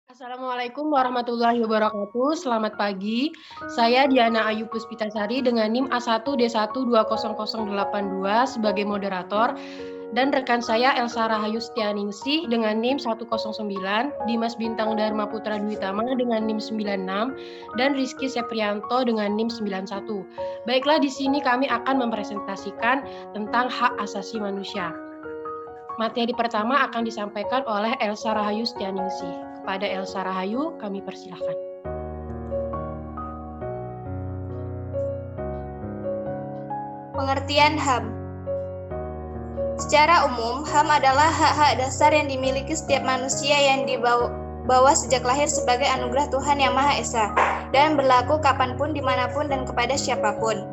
Assalamualaikum warahmatullahi wabarakatuh. Selamat pagi. Saya Diana Ayu Puspitasari dengan NIM A1D1200082 sebagai moderator dan rekan saya Elsa Rahayu Setianingsih dengan NIM 109, Dimas Bintang Dharma Putra Dwitama dengan NIM 96 dan Rizky Seprianto dengan NIM 91. Baiklah, di sini kami akan mempresentasikan tentang hak asasi manusia. Materi pertama akan disampaikan oleh Elsa Rahayu Setianingsih. Kepada Elsa Rahayu, kami persilahkan. Pengertian HAM. Secara umum, HAM adalah hak-hak dasar yang dimiliki setiap manusia yang dibawa sejak lahir sebagai anugerah Tuhan Yang Maha Esa dan berlaku kapanpun, dimanapun, dan kepada siapapun.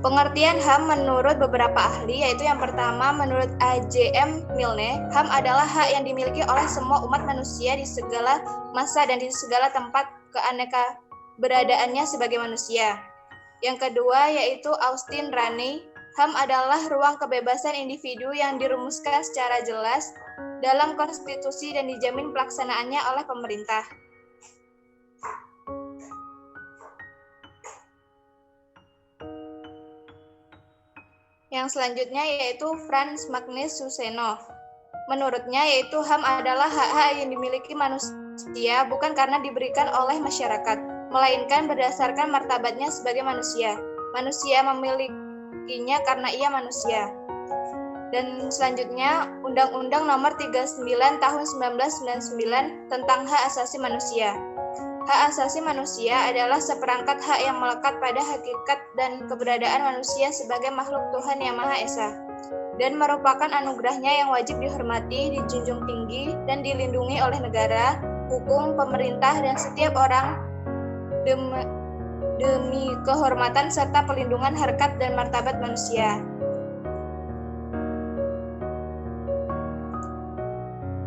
Pengertian HAM menurut beberapa ahli, yaitu yang pertama menurut A.J.M. Milne, HAM adalah hak yang dimiliki oleh semua umat manusia di segala masa dan di segala tempat keanekaragamannya sebagai manusia. Yang kedua yaitu Austin Raney, HAM adalah ruang kebebasan individu yang dirumuskan secara jelas dalam konstitusi dan dijamin pelaksanaannya oleh pemerintah. Yang selanjutnya yaitu Frans Magnus Suseno. Menurutnya yaitu HAM adalah hak-hak yang dimiliki manusia bukan karena diberikan oleh masyarakat, melainkan berdasarkan martabatnya sebagai manusia. Manusia memilikinya karena ia manusia. Dan selanjutnya Undang-Undang Nomor 39 Tahun 1999 tentang Hak Asasi Manusia. Hak asasi manusia adalah seperangkat hak yang melekat pada hakikat dan keberadaan manusia sebagai makhluk Tuhan Yang Maha Esa, dan merupakan anugerahnya yang wajib dihormati, dijunjung tinggi, dan dilindungi oleh negara, hukum, pemerintah, dan setiap orang demi kehormatan serta pelindungan harkat dan martabat manusia.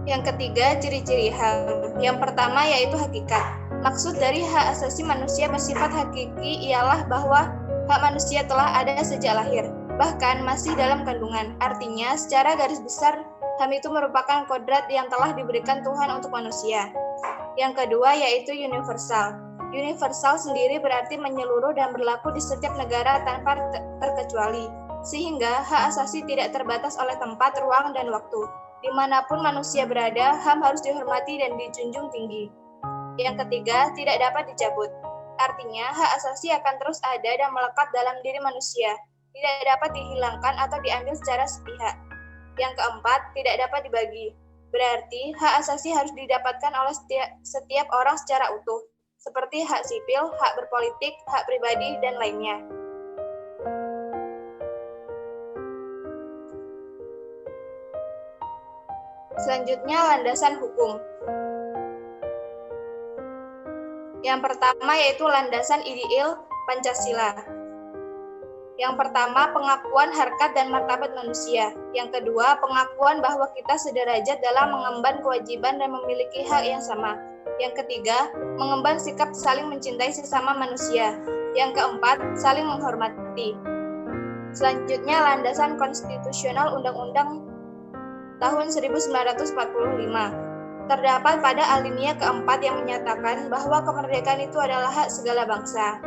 Yang ketiga, ciri-ciri HAM. Yang pertama yaitu hakikat. Maksud dari hak asasi manusia bersifat hakiki ialah bahwa hak manusia telah ada sejak lahir, bahkan masih dalam kandungan. Artinya, secara garis besar, HAM itu merupakan kodrat yang telah diberikan Tuhan untuk manusia. Yang kedua yaitu universal. Universal sendiri berarti menyeluruh dan berlaku di setiap negara tanpa terkecuali, sehingga hak asasi tidak terbatas oleh tempat, ruang, dan waktu. Dimanapun manusia berada, HAM harus dihormati dan dijunjung tinggi. Yang ketiga, tidak dapat dicabut. Artinya, hak asasi akan terus ada dan melekat dalam diri manusia, tidak dapat dihilangkan atau diambil secara sepihak. Yang keempat, tidak dapat dibagi. Berarti, hak asasi harus didapatkan oleh setiap orang secara utuh, seperti hak sipil, hak berpolitik, hak pribadi, dan lainnya. Selanjutnya, landasan hukum. Yang pertama yaitu landasan ideal Pancasila. Yang pertama, pengakuan harkat dan martabat manusia. Yang kedua, pengakuan bahwa kita sederajat dalam mengemban kewajiban dan memiliki hak yang sama. Yang ketiga, mengemban sikap saling mencintai sesama manusia. Yang keempat, saling menghormati. Selanjutnya, landasan konstitusional Undang-Undang tahun 1945. Terdapat pada alinea keempat yang menyatakan bahwa kemerdekaan itu adalah hak segala bangsa.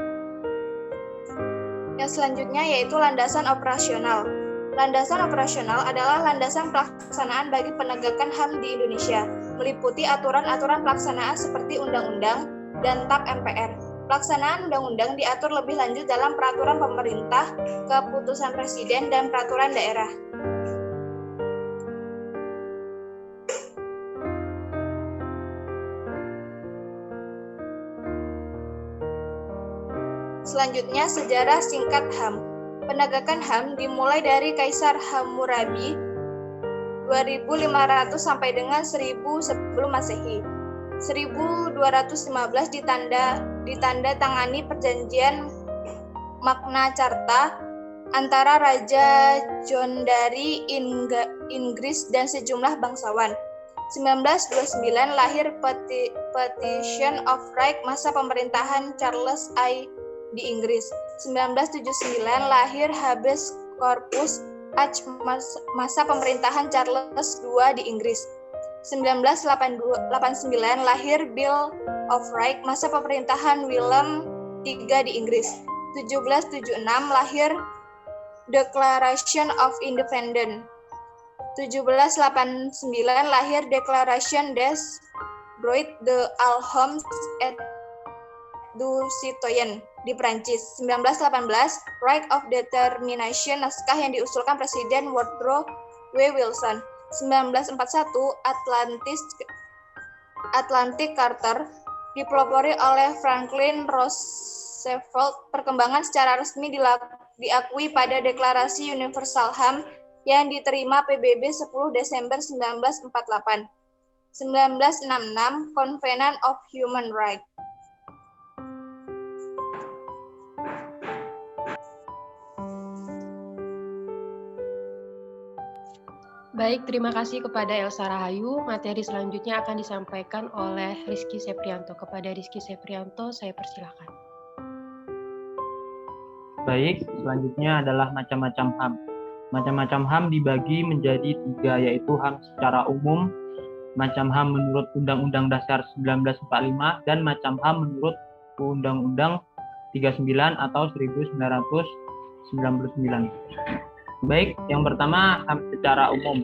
Yang selanjutnya yaitu landasan operasional. Landasan operasional adalah landasan pelaksanaan bagi penegakan HAM di Indonesia, meliputi aturan-aturan pelaksanaan seperti undang-undang dan TAP MPR. Pelaksanaan undang-undang diatur lebih lanjut dalam peraturan pemerintah, keputusan presiden, dan peraturan daerah. Selanjutnya, sejarah singkat HAM. Penegakan HAM dimulai dari Kaisar Hammurabi 2500 sampai dengan 1000 sebelum Masehi. 1215 ditanda tangani perjanjian Magna Carta antara Raja John dari Inggris dan sejumlah bangsawan. 1929 lahir Petition of Right masa pemerintahan Charles I di Inggris. 1979 lahir Habeas Corpus Act masa pemerintahan Charles II di Inggris. 1989 lahir Bill of Rights, masa pemerintahan Willem III di Inggris. 1776 lahir Declaration of Independence. 1789 lahir Declaration des Droits de l'Homme et du Citoyen di Prancis. 1918 Right of Determination, naskah yang diusulkan Presiden Woodrow W. Wilson. 1941 Atlantic Charter dipelopori oleh Franklin Roosevelt. Perkembangan secara resmi diakui pada Deklarasi Universal HAM yang diterima PBB 10 Desember 1948. 1966 Covenant of Human Rights. Baik, terima kasih kepada Elsa Rahayu. Materi selanjutnya akan disampaikan oleh Rizky Seprianto. Kepada Rizky Seprianto, saya persilakan. Baik, selanjutnya adalah macam-macam HAM. Macam-macam HAM dibagi menjadi 3, yaitu HAM secara umum, macam HAM menurut Undang-Undang Dasar 1945, dan macam HAM menurut Undang-Undang 39 atau 1999. Baik, yang pertama HAM secara umum.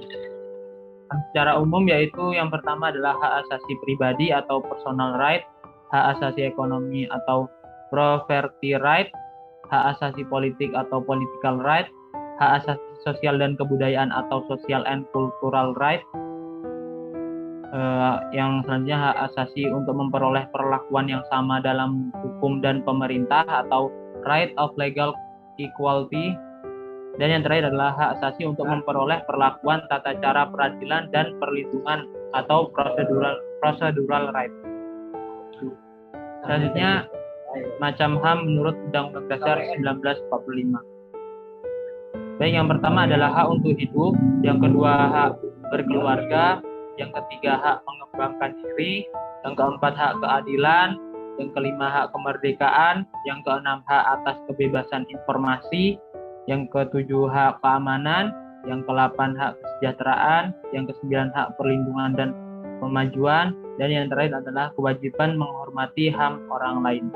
HAM secara umum yaitu yang pertama adalah hak asasi pribadi atau personal right, hak asasi ekonomi atau property right, hak asasi politik atau political right, hak asasi sosial dan kebudayaan atau social and cultural right. Yang selanjutnya hak asasi untuk memperoleh perlakuan yang sama dalam hukum dan pemerintah atau right of legal equality. Dan yang terakhir adalah hak asasi untuk memperoleh perlakuan tata cara peradilan dan perlindungan atau procedural right. Selanjutnya macam HAM menurut Undang-Undang Dasar 1945. Baik, yang pertama adalah hak untuk hidup, yang kedua hak berkeluarga, yang ketiga hak mengembangkan diri, yang keempat hak keadilan, yang kelima hak kemerdekaan, yang keenam hak atas kebebasan informasi, yang ketujuh hak keamanan, yang ke-8 hak kesejahteraan, yang ke-9 hak perlindungan dan pemajuan, dan yang terakhir adalah kewajiban menghormati HAM orang lain.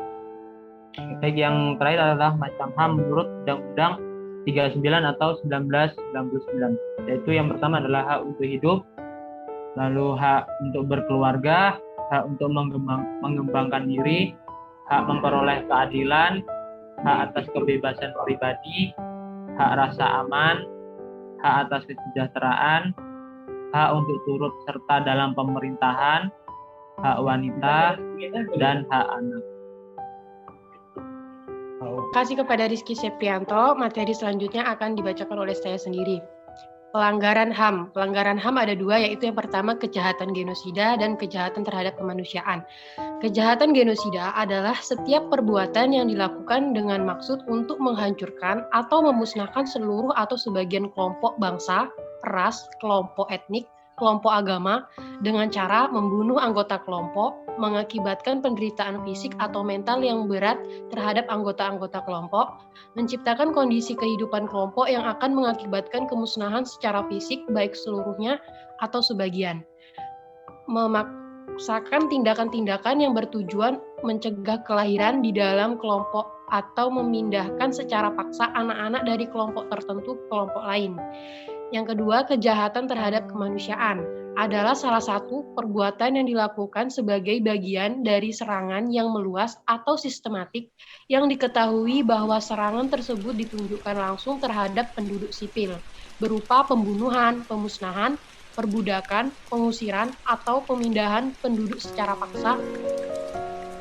Baik, yang terakhir adalah macam HAM menurut Undang-Undang 39 atau 1999, yaitu yang pertama adalah hak untuk hidup, lalu hak untuk berkeluarga, hak untuk mengembangkan diri, hak memperoleh keadilan, hak atas kebebasan pribadi, hak rasa aman, hak atas kesejahteraan, hak untuk turut serta dalam pemerintahan, hak wanita, dan hak anak. Terima kasih kepada Rizky Seprianto. Materi selanjutnya akan dibacakan oleh saya sendiri. Pelanggaran HAM. Pelanggaran HAM ada 2, yaitu yang pertama kejahatan genosida dan kejahatan terhadap kemanusiaan. Kejahatan genosida adalah setiap perbuatan yang dilakukan dengan maksud untuk menghancurkan atau memusnahkan seluruh atau sebagian kelompok bangsa, ras, kelompok etnik, kelompok agama, dengan cara membunuh anggota kelompok, mengakibatkan penderitaan fisik atau mental yang berat terhadap anggota-anggota kelompok, menciptakan kondisi kehidupan kelompok yang akan mengakibatkan kemusnahan secara fisik baik seluruhnya atau sebagian, memaksakan tindakan-tindakan yang bertujuan mencegah kelahiran di dalam kelompok atau memindahkan secara paksa anak-anak dari kelompok tertentu ke kelompok lain. Yang kedua, kejahatan terhadap kemanusiaan adalah salah satu perbuatan yang dilakukan sebagai bagian dari serangan yang meluas atau sistematik yang diketahui bahwa serangan tersebut ditunjukkan langsung terhadap penduduk sipil, berupa pembunuhan, pemusnahan, perbudakan, pengusiran, atau pemindahan penduduk secara paksa,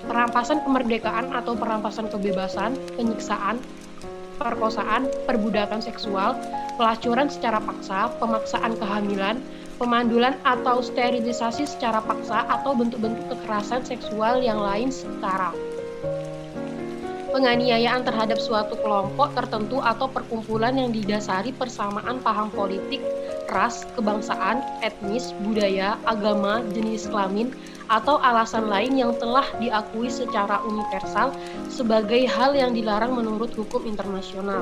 perampasan kemerdekaan atau perampasan kebebasan, penyiksaan, perkosaan, perbudakan seksual, pelacuran secara paksa, pemaksaan kehamilan, pemandulan atau sterilisasi secara paksa, atau bentuk-bentuk kekerasan seksual yang lain setara. Penganiayaan terhadap suatu kelompok tertentu atau perkumpulan yang didasari persamaan paham politik, ras, kebangsaan, etnis, budaya, agama, jenis kelamin, atau alasan lain yang telah diakui secara universal sebagai hal yang dilarang menurut hukum internasional.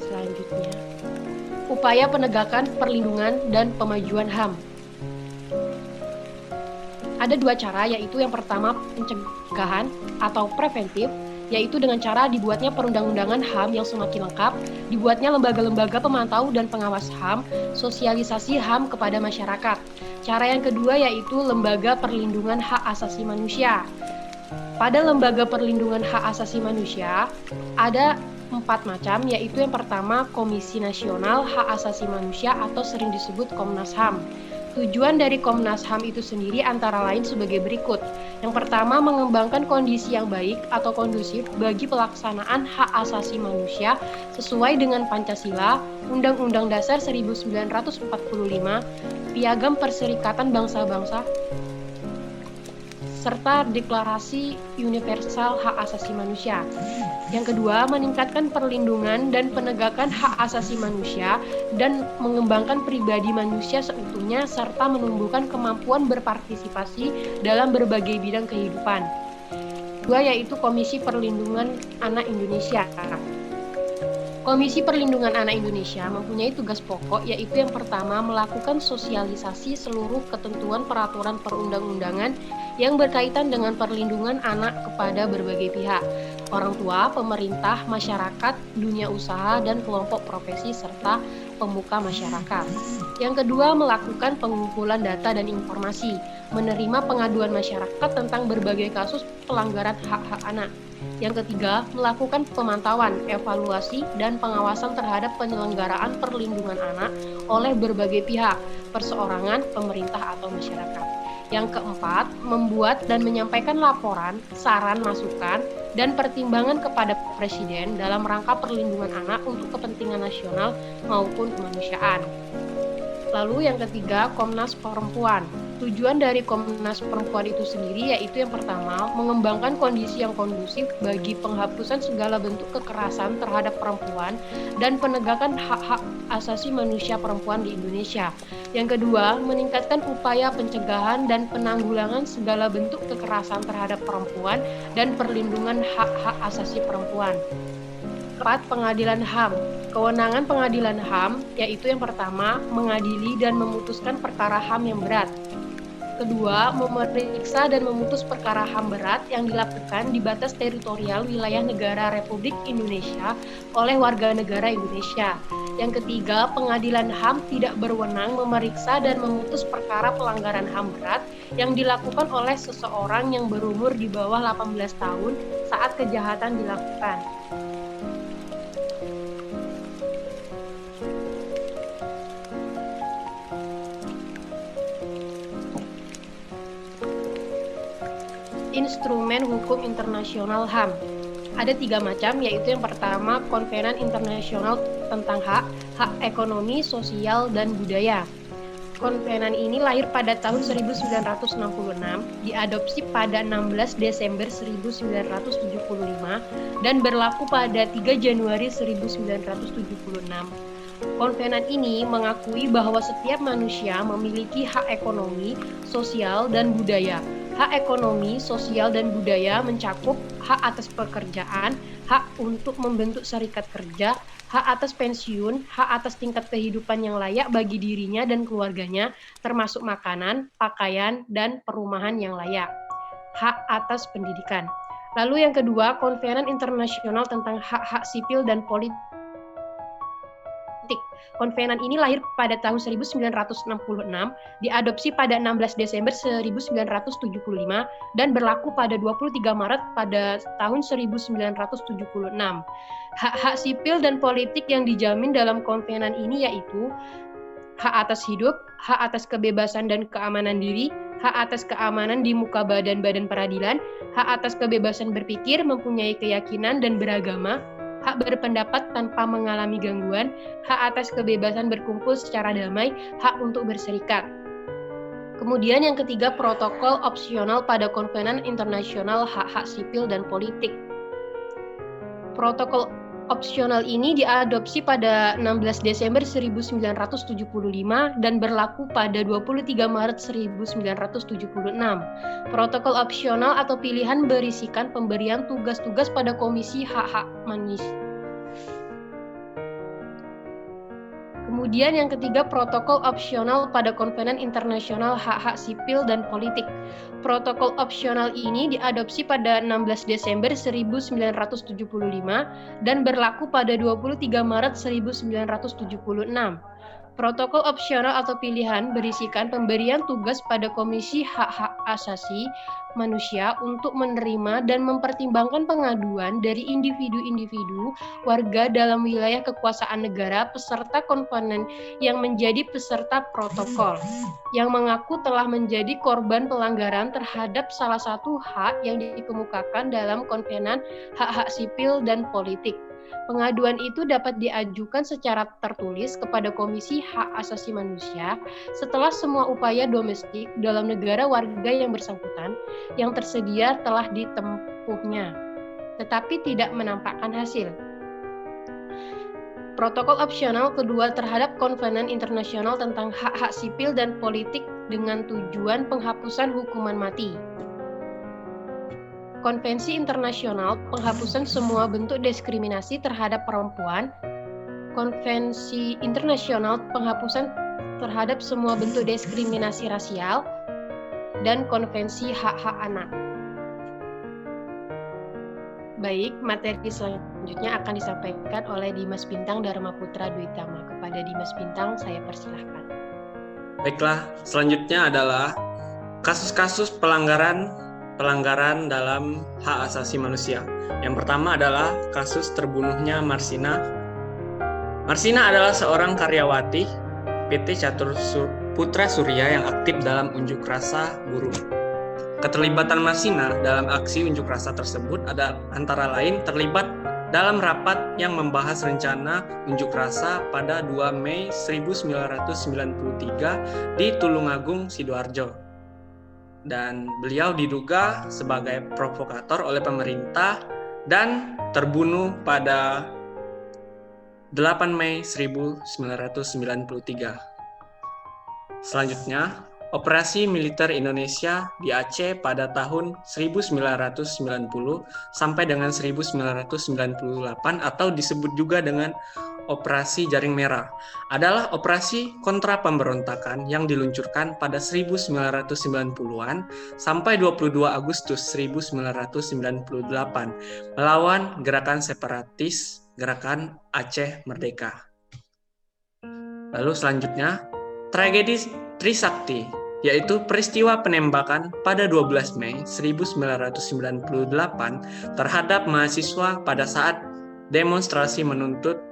Selanjutnya, upaya penegakan, perlindungan, dan pemajuan HAM. Ada dua cara, yaitu yang pertama pencegahan atau preventif, yaitu dengan cara dibuatnya perundang-undangan HAM yang semakin lengkap, dibuatnya lembaga-lembaga pemantau dan pengawas HAM, sosialisasi HAM kepada masyarakat. Cara yang kedua yaitu lembaga perlindungan hak asasi manusia. Pada lembaga perlindungan hak asasi manusia, ada 4 macam, yaitu yang pertama Komisi Nasional Hak Asasi Manusia atau sering disebut Komnas HAM. Tujuan dari Komnas HAM itu sendiri antara lain sebagai berikut. Yang pertama, mengembangkan kondisi yang baik atau kondusif bagi pelaksanaan hak asasi manusia sesuai dengan Pancasila, Undang-Undang Dasar 1945, Piagam Perserikatan Bangsa-Bangsa, serta Deklarasi Universal Hak Asasi Manusia. Yang kedua, meningkatkan perlindungan dan penegakan hak asasi manusia dan mengembangkan pribadi manusia seutuhnya serta menumbuhkan kemampuan berpartisipasi dalam berbagai bidang kehidupan. Kedua, yaitu Komisi Perlindungan Anak Indonesia. Komisi Perlindungan Anak Indonesia mempunyai tugas pokok, yaitu yang pertama melakukan sosialisasi seluruh ketentuan peraturan perundang-undangan yang berkaitan dengan perlindungan anak kepada berbagai pihak, orang tua, pemerintah, masyarakat, dunia usaha, dan kelompok profesi, serta pemuka masyarakat. Yang kedua, melakukan pengumpulan data dan informasi, menerima pengaduan masyarakat tentang berbagai kasus pelanggaran hak-hak anak. Yang ketiga, melakukan pemantauan, evaluasi, dan pengawasan terhadap penyelenggaraan perlindungan anak oleh berbagai pihak, perseorangan, pemerintah, atau masyarakat. Yang keempat, membuat dan menyampaikan laporan, saran, masukan, dan pertimbangan kepada Presiden dalam rangka perlindungan anak untuk kepentingan nasional maupun kemanusiaan. Lalu yang ketiga, Komnas Perempuan. Tujuan dari Komnas Perempuan itu sendiri yaitu yang pertama, mengembangkan kondisi yang kondusif bagi penghapusan segala bentuk kekerasan terhadap perempuan dan penegakan hak-hak asasi manusia perempuan di Indonesia. Yang kedua, meningkatkan upaya pencegahan dan penanggulangan segala bentuk kekerasan terhadap perempuan dan perlindungan hak-hak asasi perempuan. Keempat, pengadilan HAM. Kewenangan pengadilan HAM yaitu yang pertama, mengadili dan memutuskan perkara HAM yang berat. Kedua, memeriksa dan memutus perkara HAM berat yang dilakukan di batas teritorial wilayah negara Republik Indonesia oleh warga negara Indonesia. Yang ketiga, pengadilan HAM tidak berwenang memeriksa dan memutus perkara pelanggaran HAM berat yang dilakukan oleh seseorang yang berumur di bawah 18 tahun saat kejahatan dilakukan. Instrumen hukum internasional HAM. Ada 3 macam, yaitu yang pertama Konvenan Internasional tentang hak ekonomi, sosial, dan budaya. Konvenan ini lahir pada tahun 1966, diadopsi pada 16 Desember 1975, dan berlaku pada 3 Januari 1976. Konvenan ini mengakui bahwa setiap manusia memiliki hak ekonomi, sosial, dan budaya. Hak ekonomi, sosial, dan budaya mencakup hak atas pekerjaan, hak untuk membentuk serikat kerja, hak atas pensiun, hak atas tingkat kehidupan yang layak bagi dirinya dan keluarganya, termasuk makanan, pakaian, dan perumahan yang layak. Hak atas pendidikan. Lalu yang kedua, Konvenan Internasional tentang Hak-Hak Sipil dan Politik. Konvenan ini lahir pada tahun 1966, diadopsi pada 16 Desember 1975, dan berlaku pada 23 Maret pada tahun 1976. Hak-hak sipil dan politik yang dijamin dalam konvenan ini yaitu hak atas hidup, hak atas kebebasan dan keamanan diri, hak atas keamanan di muka badan-badan peradilan, hak atas kebebasan berpikir, mempunyai keyakinan dan beragama, hak berpendapat tanpa mengalami gangguan, hak atas kebebasan berkumpul secara damai, hak untuk berserikat. Kemudian yang ketiga, protokol opsional pada Konvenan Internasional Hak-Hak Sipil dan Politik. Protokol opsional ini diadopsi pada 16 Desember 1975 dan berlaku pada 23 Maret 1976. Protokol opsional atau pilihan berisikan pemberian tugas-tugas pada Komisi Hak-Hak Manusia. Kemudian yang ketiga, protokol opsional pada Konvenen Internasional Hak-Hak Sipil dan Politik. Protokol opsional ini diadopsi pada 16 Desember 1975 dan berlaku pada 23 Maret 1976. Protokol opsional atau pilihan berisikan pemberian tugas pada Komisi Hak-Hak Asasi Manusia untuk menerima dan mempertimbangkan pengaduan dari individu-individu warga dalam wilayah kekuasaan negara peserta konvenen yang menjadi peserta protokol, yang mengaku telah menjadi korban pelanggaran terhadap salah satu hak yang dikemukakan dalam konvenan hak-hak sipil dan politik. Pengaduan itu dapat diajukan secara tertulis kepada Komisi Hak Asasi Manusia setelah semua upaya domestik dalam negara warga yang bersangkutan yang tersedia telah ditempuhnya, tetapi tidak menampakkan hasil. Protokol opsional kedua terhadap Konvenen Internasional tentang Hak-Hak Sipil dan Politik dengan tujuan penghapusan hukuman mati. Konvensi Internasional Penghapusan Semua Bentuk Diskriminasi Terhadap Perempuan, Konvensi Internasional Penghapusan Terhadap Semua Bentuk Diskriminasi Rasial, dan Konvensi Hak-Hak Anak. Baik, materi selanjutnya akan disampaikan oleh Dimas Bintang Dharma Putra Dwitama. Kepada Dimas Bintang, saya persilahkan. Baiklah, selanjutnya adalah kasus-kasus pelanggaran dalam hak asasi manusia. Yang pertama adalah kasus terbunuhnya Marsina. Marsina adalah seorang karyawati PT Catur Putra Surya yang aktif dalam unjuk rasa buruh. Keterlibatan Marsina dalam aksi unjuk rasa tersebut ada antara lain terlibat dalam rapat yang membahas rencana unjuk rasa pada 2 Mei 1993 di Tulungagung, Sidoarjo. Dan beliau diduga sebagai provokator oleh pemerintah dan terbunuh pada 8 Mei 1993. Selanjutnya, operasi militer Indonesia di Aceh pada tahun 1990 sampai dengan 1998 atau disebut juga dengan Operasi Jaring Merah adalah operasi kontra pemberontakan yang diluncurkan pada 1990-an sampai 22 Agustus 1998 melawan gerakan separatis Gerakan Aceh Merdeka. Lalu selanjutnya, tragedi Trisakti, yaitu peristiwa penembakan pada 12 Mei 1998 terhadap mahasiswa pada saat demonstrasi menuntut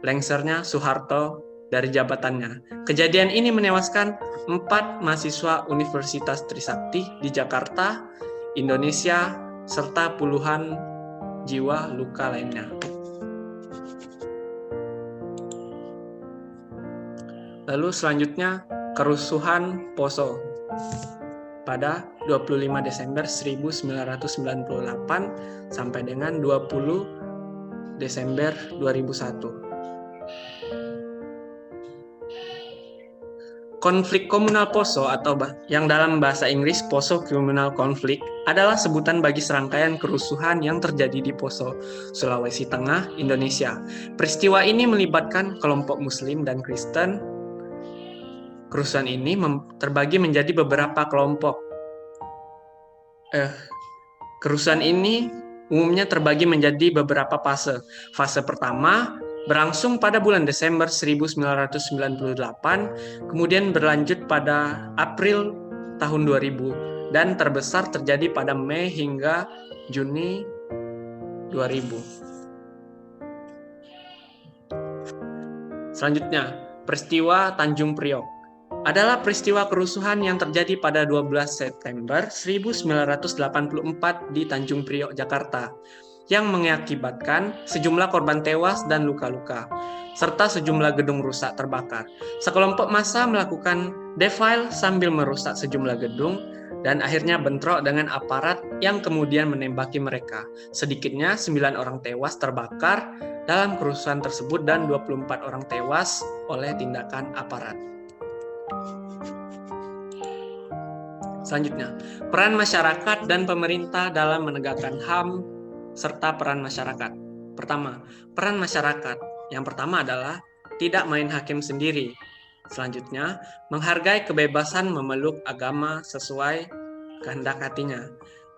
lengsernya Soeharto dari jabatannya. Kejadian ini menewaskan 4 mahasiswa Universitas Trisakti di Jakarta, Indonesia, serta puluhan jiwa luka lainnya. Lalu selanjutnya, kerusuhan Poso pada 25 Desember 1998 sampai dengan 20 Desember 2001. Konflik komunal Poso atau yang dalam bahasa Inggris Poso Communal Conflict adalah sebutan bagi serangkaian kerusuhan yang terjadi di Poso, Sulawesi Tengah, Indonesia. Peristiwa ini melibatkan kelompok Muslim dan Kristen. Kerusuhan ini terbagi menjadi beberapa kelompok. Kerusuhan ini umumnya terbagi menjadi beberapa fase. Fase pertama berlangsung pada bulan Desember 1998, kemudian berlanjut pada April tahun 2000, dan terbesar terjadi pada Mei hingga Juni 2000. Selanjutnya, peristiwa Tanjung Priok adalah peristiwa kerusuhan yang terjadi pada 12 September 1984 di Tanjung Priok, Jakarta, yang mengakibatkan sejumlah korban tewas dan luka-luka, serta sejumlah gedung rusak terbakar. Sekelompok massa melakukan defile sambil merusak sejumlah gedung dan akhirnya bentrok dengan aparat yang kemudian menembaki mereka. Sedikitnya 9 orang tewas terbakar dalam kerusuhan tersebut dan 24 orang tewas oleh tindakan aparat. Selanjutnya, peran masyarakat dan pemerintah dalam menegakkan HAM serta peran masyarakat. Pertama, peran masyarakat. Yang pertama adalah tidak main hakim sendiri. Selanjutnya, menghargai kebebasan memeluk agama sesuai kehendak hatinya,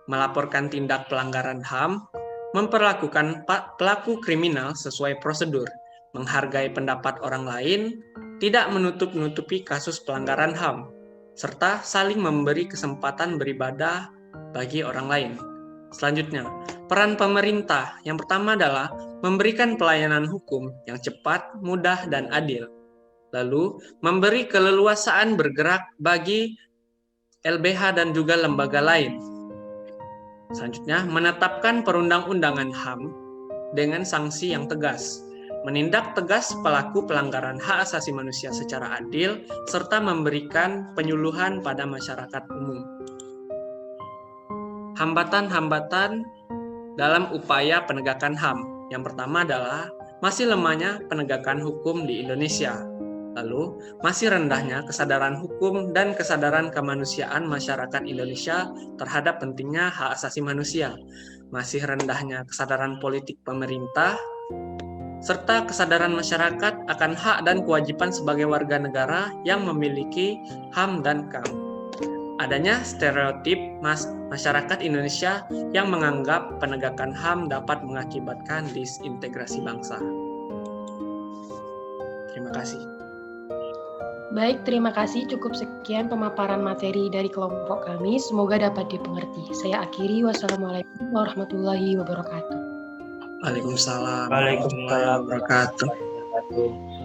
melaporkan tindak pelanggaran HAM, memperlakukan pelaku kriminal sesuai prosedur, menghargai pendapat orang lain, tidak menutup-nutupi kasus pelanggaran HAM, serta saling memberi kesempatan beribadah bagi orang lain. Selanjutnya, peran pemerintah yang pertama adalah memberikan pelayanan hukum yang cepat, mudah, dan adil. Lalu, memberi keleluasaan bergerak bagi LBH dan juga lembaga lain. Selanjutnya, menetapkan perundang-undangan HAM dengan sanksi yang tegas, menindak tegas pelaku pelanggaran hak asasi manusia secara adil, serta memberikan penyuluhan pada masyarakat umum. Hambatan-hambatan dalam upaya penegakan HAM. Yang pertama adalah masih lemahnya penegakan hukum di Indonesia. Lalu, masih rendahnya kesadaran hukum dan kesadaran kemanusiaan masyarakat Indonesia terhadap pentingnya hak asasi manusia. Masih rendahnya kesadaran politik pemerintah, serta kesadaran masyarakat akan hak dan kewajiban sebagai warga negara yang memiliki HAM dan KAM. Adanya stereotip masyarakat Indonesia yang menganggap penegakan HAM dapat mengakibatkan disintegrasi bangsa. Terima kasih. Baik, terima kasih. Cukup sekian pemaparan materi dari kelompok kami. Semoga dapat dipengerti. Saya akhiri. Wassalamualaikum warahmatullahi wabarakatuh. Waalaikumsalam Waalaikumsalam warahmatullahi wabarakatuh. warahmatullahi wabarakatuh.